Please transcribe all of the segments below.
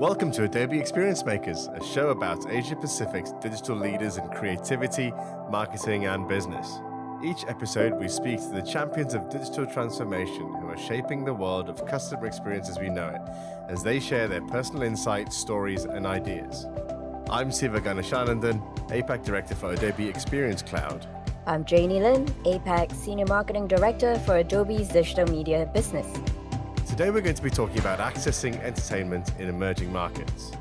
Welcome to Adobe Experience Makers, a show about Asia Pacific's digital leaders in creativity, marketing, and business. Each episode, we speak to the champions of digital transformation who are shaping the world of customer experience as we know it, as they share their personal insights, stories, and ideas. I'm Siva Ganeshanandan, APAC Director for Adobe Experience Cloud. I'm Janie Lin, APAC Senior Marketing Director for Adobe's digital media business. Today we're going to be talking about accessing entertainment in emerging markets.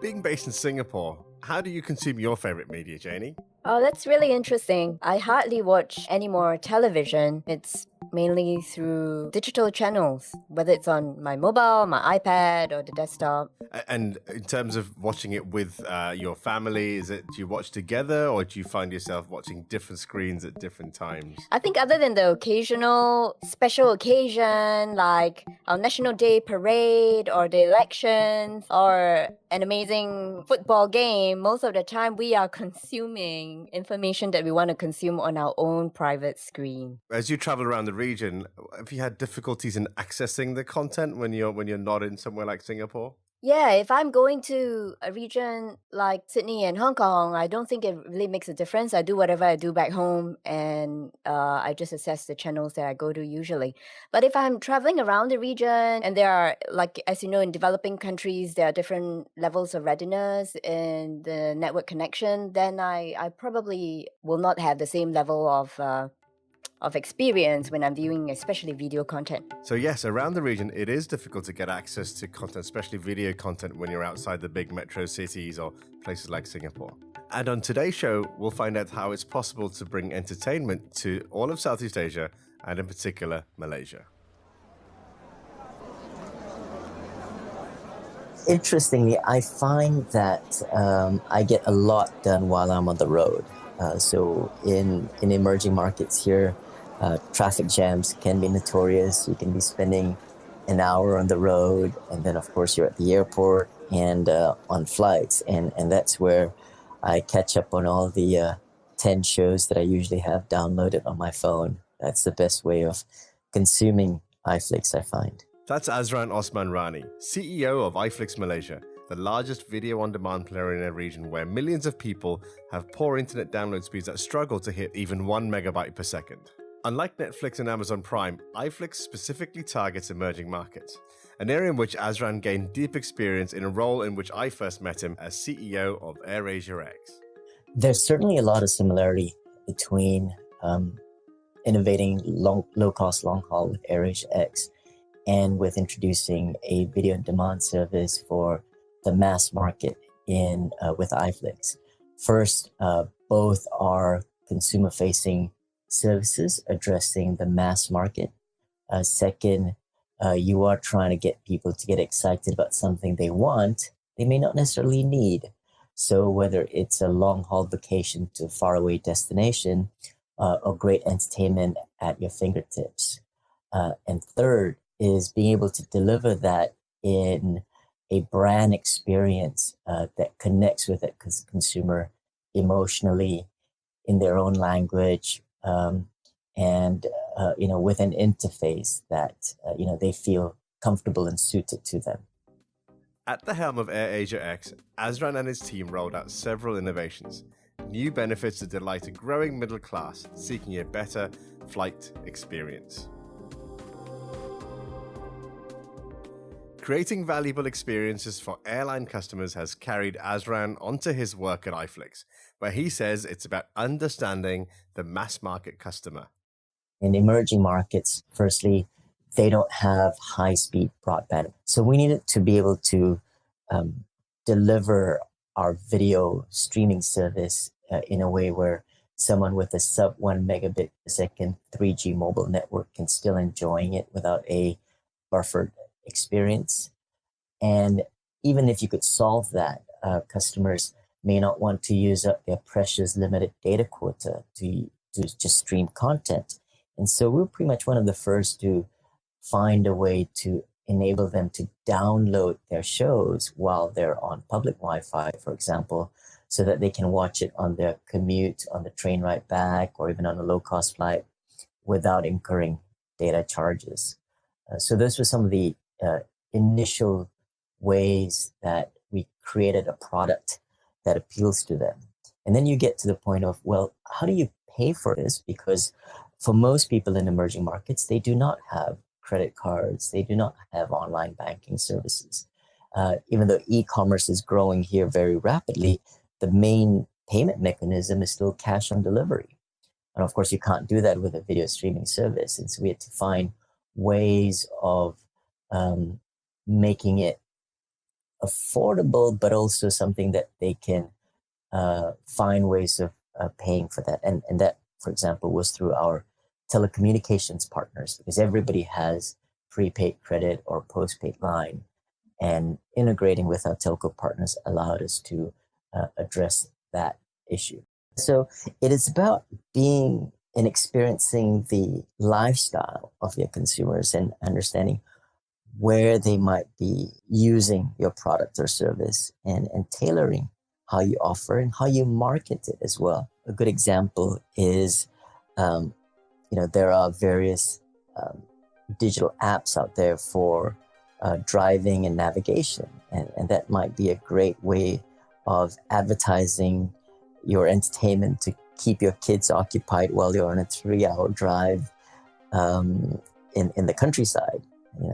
Being based in Singapore, how do you consume your favorite media, Janie? Oh, that's really interesting. I hardly watch any more television. It's mainly through digital channels, whether it's on my mobile, my iPad, or the desktop. And in terms of watching it with your family, do you watch together or do you find yourself watching different screens at different times? I think other than the occasional special occasion like our National Day parade or the elections or an amazing football game, most of the time we are consuming information that we want to consume on our own private screen. As you travel around the region, have you had difficulties in accessing the content when you're not in somewhere like Singapore? Yeah, if I'm going to a region like Sydney and Hong Kong, I don't think it really makes a difference. I do whatever I do back home and I just access the channels that I go to usually. But if I'm traveling around the region and there are, like, as you know, in developing countries, there are different levels of readiness in the network connection, then I probably will not have the same level of experience when I'm viewing especially video content. So yes, around the region, it is difficult to get access to content, especially video content when you're outside the big metro cities or places like Singapore. And on today's show, we'll find out how it's possible to bring entertainment to all of Southeast Asia and in particular, Malaysia. Interestingly, I find that I get a lot done while I'm on the road. So in emerging markets here, traffic jams can be notorious. You can be spending an hour on the road, and then of course you're at the airport and on flights, and that's where I catch up on all the 10 shows that I usually have downloaded on my phone. That's the best way of consuming iFlix, I find. That's Azran Osman-Rani, CEO of iFlix Malaysia, the largest video-on-demand player in a region where millions of people have poor internet download speeds that struggle to hit even 1 megabyte per second. Unlike Netflix and Amazon Prime, iFlix specifically targets emerging markets, an area in which Azran gained deep experience in a role in which I first met him as CEO of AirAsia X. There's certainly a lot of similarity between innovating low-cost long-haul with AirAsia X and with introducing a video-on-demand service for the mass market with iFlix. First, both are consumer-facing services addressing the mass market. Second, you are trying to get people to get excited about something they want, they may not necessarily need. So whether it's a long-haul vacation to a faraway destination or great entertainment at your fingertips. And third is being able to deliver that in a brand experience that connects with that consumer emotionally in their own language, and with an interface that they feel comfortable and suited to them. At the helm of AirAsia X, Azran and his team rolled out several innovations, new benefits to delight a growing middle class seeking a better flight experience. Creating valuable experiences for airline customers has carried Azran onto his work at iFlix, where he says it's about understanding the mass market customer. In emerging markets, firstly, they don't have high-speed broadband. So we needed to be able to deliver our video streaming service in a way where someone with a sub 1 megabit per second 3G mobile network can still enjoying it without a buffered experience. And even if you could solve that, customers may not want to use up their precious limited data quota to just stream content. And so we're pretty much one of the first to find a way to enable them to download their shows while they're on public Wi-Fi, for example, so that they can watch it on their commute, on the train ride back, or even on a low-cost flight without incurring data charges. So those were some of the initial ways that we created a product that appeals to them. And then you get to the point of, well, how do you pay for this? Because for most people in emerging markets, they do not have credit cards, they do not have online banking services. Even though e-commerce is growing here very rapidly, the main payment mechanism is still cash on delivery. And of course, you can't do that with a video streaming service. And so we had to find ways of making it affordable, but also something that they can find ways of paying for that. And that, for example, was through our telecommunications partners, because everybody has prepaid credit or postpaid line. And integrating with our telco partners allowed us to address that issue. So it is about being and experiencing the lifestyle of your consumers and understanding where they might be using your product or service, and tailoring how you offer and how you market it as well. A good example is, there are various digital apps out there for driving and navigation. And that might be a great way of advertising your entertainment to keep your kids occupied while you're on a 3-hour drive in the countryside.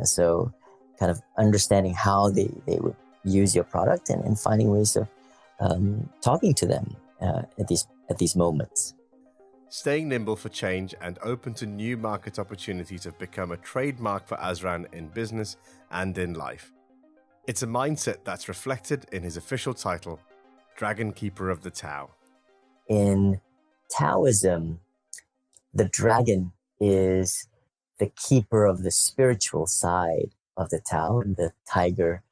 So kind of understanding how they would use your product and finding ways of talking to them at these moments. Staying nimble for change and open to new market opportunities have become a trademark for Azran in business and in life. It's a mindset that's reflected in his official title, Dragon Keeper of the Tao. In Taoism, the dragon is the keeper of the spiritual side of the Tao, and the tiger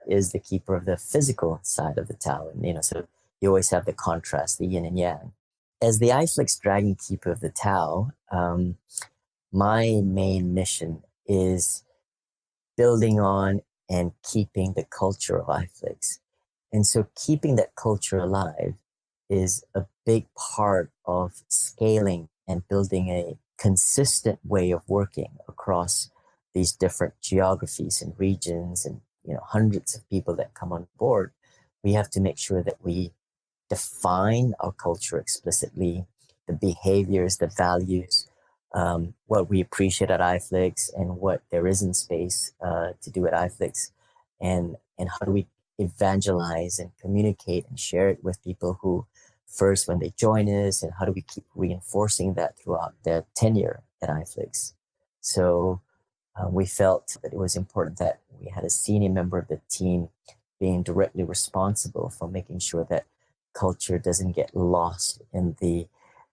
is the keeper of the physical side of the Tao. And so you always have the contrast, the yin and yang. As the iFlix Dragon Keeper of the Tao, my main mission is building on and keeping the culture of iFlix. And so keeping that culture alive is a big part of scaling and building a consistent way of working across these different geographies and regions and hundreds of people that come on board. We have to make sure that we define our culture explicitly, the behaviors, the values, what we appreciate at iFlix and what there is in space to do at iFlix, and how do we evangelize and communicate and share it with people who first when they join us, and how do we keep reinforcing that throughout their tenure at iFlix. So we felt that it was important that we had a senior member of the team being directly responsible for making sure that culture doesn't get lost in the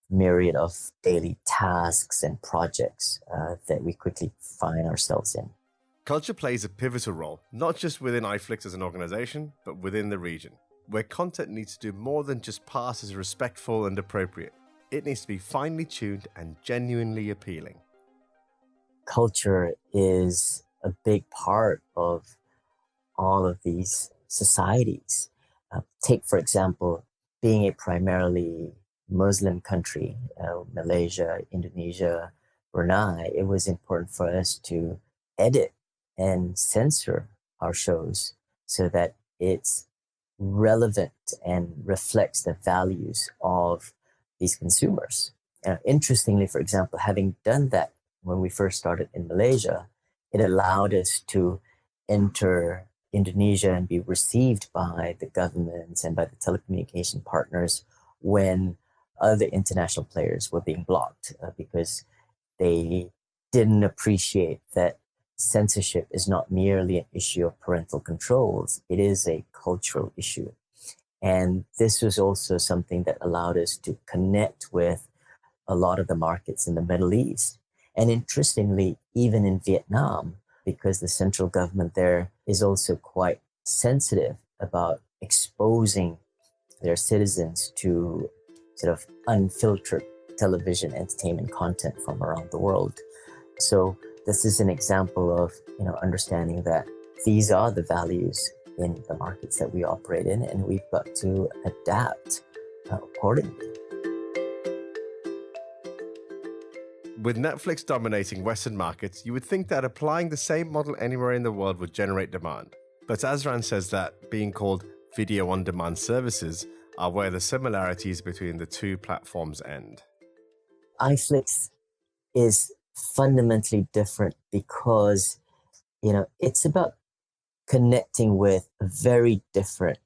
myriad of daily tasks and projects that we quickly find ourselves in. Culture plays a pivotal role, not just within iFlix as an organization, but within the region, where content needs to do more than just pass as respectful and appropriate. It needs to be finely tuned and genuinely appealing. Culture is a big part of all of these societies. Take, for example, being a primarily Muslim country, Malaysia, Indonesia, Brunei, it was important for us to edit and censor our shows so that it's relevant and reflects the values of these consumers. Interestingly, for example, having done that when we first started in Malaysia, it allowed us to enter Indonesia and be received by the governments and by the telecommunication partners when other international players were being blocked because they didn't appreciate that censorship is not merely an issue of parental controls, it is a cultural issue. And this was also something that allowed us to connect with a lot of the markets in the Middle East. And interestingly, even in Vietnam, because the central government there is also quite sensitive about exposing their citizens to sort of unfiltered television entertainment content from around the world. So this is an example of understanding that these are the values in the markets that we operate in, and we've got to adapt accordingly. With Netflix dominating Western markets, you would think that applying the same model anywhere in the world would generate demand. But Azran says that being called video on demand services are where the similarities between the two platforms end. iFlix is fundamentally different because, it's about connecting with a very different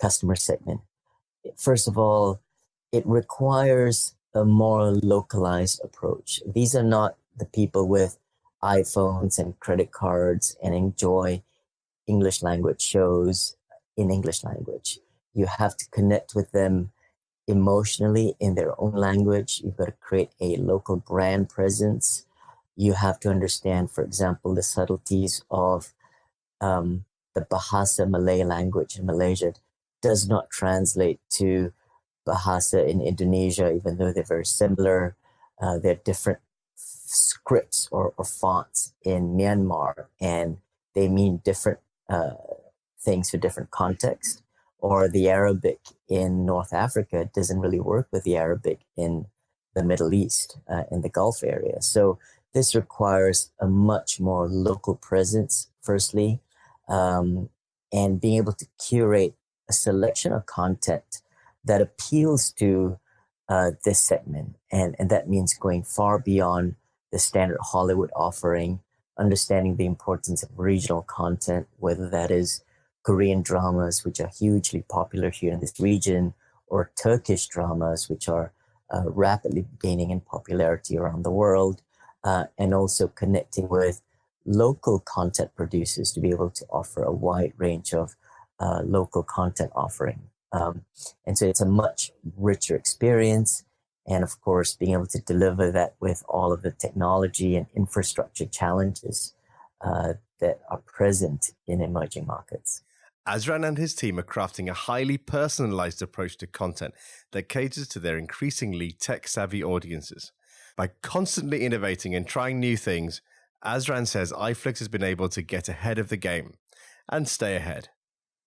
customer segment. First of all, it requires a more localized approach. These are not the people with iPhones and credit cards and enjoy English language shows in English language. You have to connect with them emotionally in their own language. You've got to create a local brand presence. You have to understand, for example, the subtleties of the Bahasa Malay language in Malaysia does not translate to Bahasa in Indonesia, even though they're very similar. They're different scripts or fonts in Myanmar, and they mean different things for different contexts. Or the Arabic in North Africa doesn't really work with the Arabic in the Middle East, in the Gulf area. So this requires a much more local presence, firstly, and being able to curate a selection of content that appeals to this segment. And that means going far beyond the standard Hollywood offering, understanding the importance of regional content, whether that is Korean dramas, which are hugely popular here in this region, or Turkish dramas, which are rapidly gaining in popularity around the world, and also connecting with local content producers to be able to offer a wide range of local content offering. And so it's a much richer experience. And of course, being able to deliver that with all of the technology and infrastructure challenges that are present in emerging markets. Azran and his team are crafting a highly personalized approach to content that caters to their increasingly tech-savvy audiences. By constantly innovating and trying new things, Azran says iFlix has been able to get ahead of the game and stay ahead.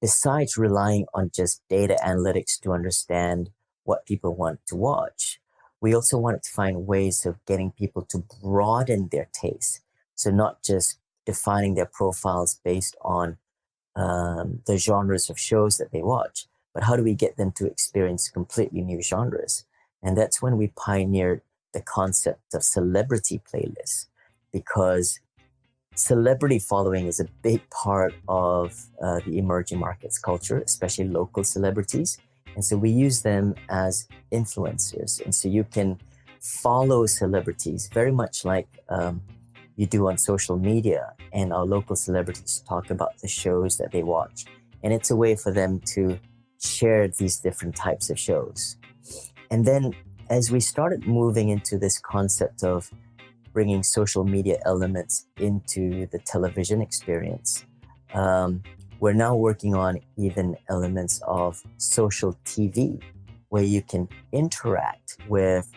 Besides relying on just data analytics to understand what people want to watch, we also wanted to find ways of getting people to broaden their taste. So not just defining their profiles based on the genres of shows that they watch, but how do we get them to experience completely new genres? And that's when we pioneered the concept of celebrity playlists, because celebrity following is a big part of the emerging markets culture, especially local celebrities. And so we use them as influencers. And so you can follow celebrities very much like you do on social media, and our local celebrities talk about the shows that they watch. And it's a way for them to share these different types of shows. And then as we started moving into this concept of bringing social media elements into the television experience, we're now working on even elements of social TV, where you can interact with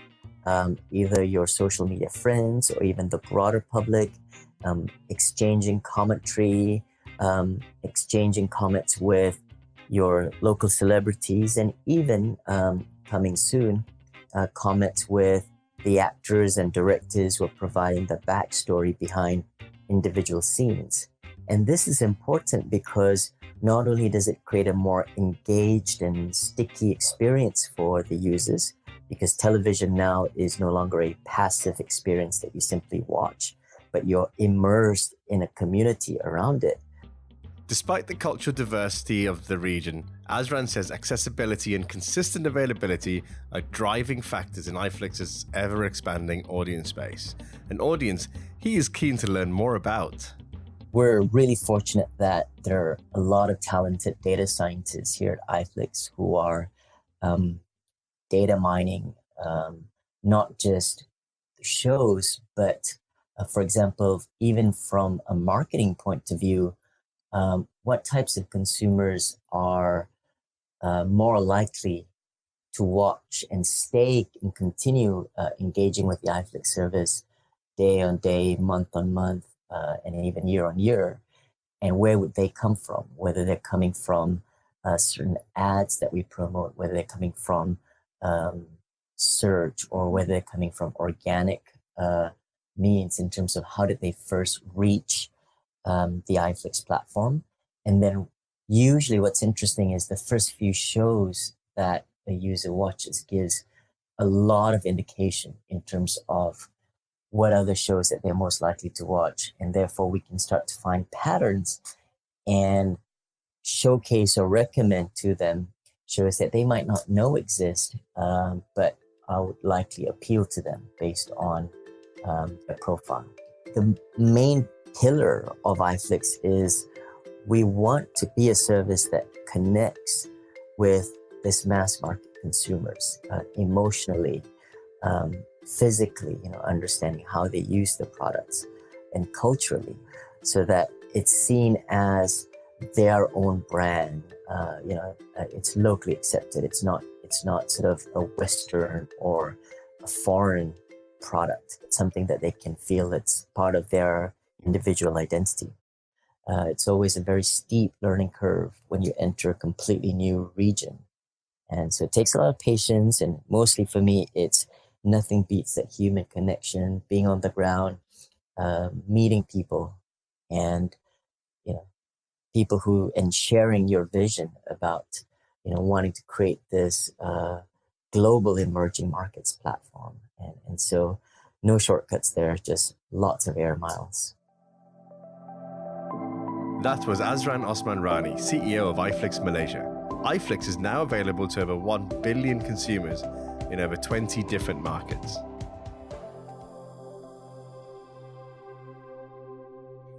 either your social media friends or even the broader public, exchanging commentary, exchanging comments with your local celebrities, and even coming soon, comments with the actors and directors who are providing the backstory behind individual scenes. And this is important because not only does it create a more engaged and sticky experience for the users, because television now is no longer a passive experience that you simply watch, but you're immersed in a community around it. Despite the cultural diversity of the region, Azran says accessibility and consistent availability are driving factors in iFlix's ever-expanding audience base, an audience he is keen to learn more about. We're really fortunate that there are a lot of talented data scientists here at iFlix who are data mining, not just shows, but for example, even from a marketing point of view, what types of consumers are more likely to watch and stay and continue engaging with the iFlix service day on day, month on month, and even year on year, and where would they come from? Whether they're coming from certain ads that we promote, whether they're coming from search or whether they're coming from organic means in terms of how did they first reach the iFlix platform. And then usually what's interesting is the first few shows that a user watches gives a lot of indication in terms of what other shows that they're most likely to watch. And therefore we can start to find patterns and showcase or recommend to them shows that they might not know exist, but would likely appeal to them based on their profile. The main pillar of iFlix is we want to be a service that connects with this mass market consumers emotionally, physically, understanding how they use the products, and culturally, so that it's seen as their own brand. It's locally accepted. It's not sort of a Western or a foreign product. It's something that they can feel it's part of their individual identity. It's always a very steep learning curve when you enter a completely new region. And so it takes a lot of patience, and mostly for me, it's nothing beats that human connection, being on the ground, meeting people, and people who, and sharing your vision about wanting to create this global emerging markets platform. And so no shortcuts there, just lots of air miles. That was Azran Osman-Rani, CEO of iFlix Malaysia. iFlix is now available to over 1 billion consumers in over 20 different markets.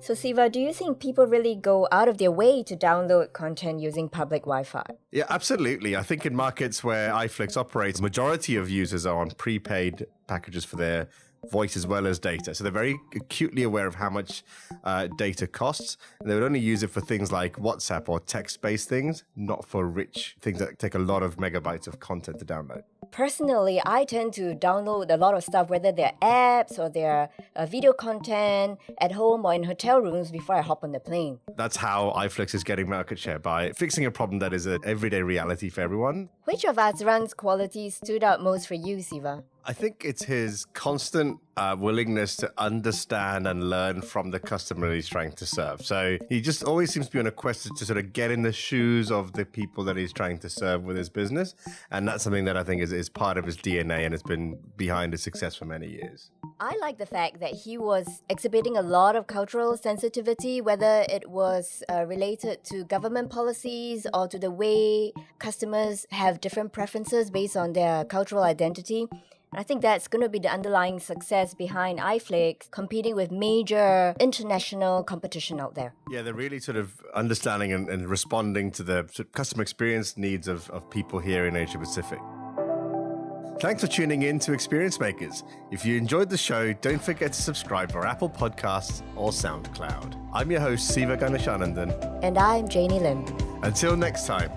So Siva, do you think people really go out of their way to download content using public Wi-Fi? Yeah, absolutely. I think in markets where iFlix operates, the majority of users are on prepaid packages for their voice as well as data. So they're very acutely aware of how much data costs. And they would only use it for things like WhatsApp or text-based things, not for rich things that take a lot of megabytes of content to download. Personally, I tend to download a lot of stuff, whether they're apps or they're video content at home or in hotel rooms before I hop on the plane. That's how iFlix is getting market share, by fixing a problem that is an everyday reality for everyone. Which of Azran's qualities stood out most for you, Siva? I think it's his constant willingness to understand and learn from the customer he's trying to serve. So he just always seems to be on a quest to sort of get in the shoes of the people that he's trying to serve with his business. And that's something that I think is part of his DNA and has been behind his success for many years. I like the fact that he was exhibiting a lot of cultural sensitivity, whether it was related to government policies or to the way customers have different preferences based on their cultural identity. I think that's going to be the underlying success behind iFlix competing with major international competition out there. Yeah, they're really sort of understanding and responding to the customer experience needs of people here in Asia Pacific. Thanks for tuning in to Experience Makers. If you enjoyed the show, don't forget to subscribe for Apple Podcasts or SoundCloud. I'm your host, Siva Ganeshanandan. And I'm Janie Lim. Until next time.